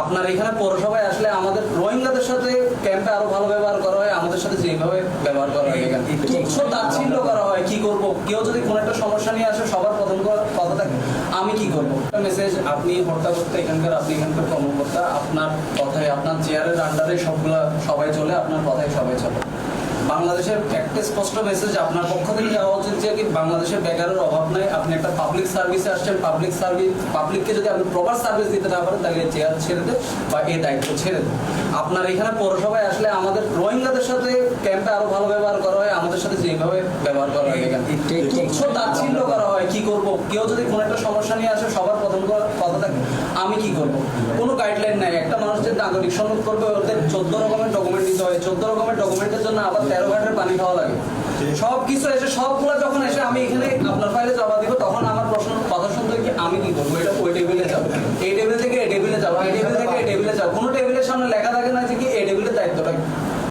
আপনার এখানে পৌরসভায় আসলে আমাদের রোহিঙ্গাদের সাথে ক্যাম্পে আরো ভালো ব্যবহার করা হয়, আমাদের সাথে যেভাবে ব্যবহার করা হয় এখানে তুচ্ছ তাচ্ছিল্য করা হয়। কি করব, কেউ যদি কোনো একটা সমস্যা নিয়ে আসে সবার প্রথম কথা থাকে আমি কি করব। মেসেজ, আপনি হত্যা করতে এখানকার, আপনি এখানকার কর্মকর্তা, আপনার কথায় আপনার চেয়ারের আন্ডারে সবগুলা সবাই চলে, আপনার কথায় সবাই চলে। বাংলাদেশের একটা স্পষ্ট মেসেজ আপনার পক্ষ থেকে যাওয়া উচিত যে কি বাংলাদেশের বেকারের অভাব নাই। আপনি একটা পাবলিক সার্ভিসে আসছেন, পাবলিককে যদি আপনি প্রপার সার্ভিস দিতে না পারেন তাহলে চেয়ার ছেড়ে দেন বা এই দায়িত্ব ছেড়ে দেন। আপনার এখানে পৌরসভায় আসলে আমাদের রোহিঙ্গাদের সাথে ক্যাম্পে আরো ভালো ব্যবহার করা হয়, আমাদের সাথে যেভাবে ব্যবহার করা হয় এখানে তুচ্ছ তাচ্ছিল্য করা হয়। কি করব, কেউ যদি কোনো একটা সমস্যা নিয়ে আসে সবার প্রথম কথা থাকে আমি কি করব। কোনো গাইডলাইন নাই। একটা মানুষ যে নাগরিক সনদ করবে ওদের 14 রকমের ডকুমেন্ট দিতে হয়, 14 রকমের ডকুমেন্টের জন্য আবার 13 ঘন্টার পানি খাওয়া লাগে। সবকিছু এসে সবগুলো যখন এসে আমি এখানে আপনার ফাইলে জমা দিব তখন আমার প্রশ্ন কথা শুনতে কি আমি কি করবো, এটা ওই টেবিলে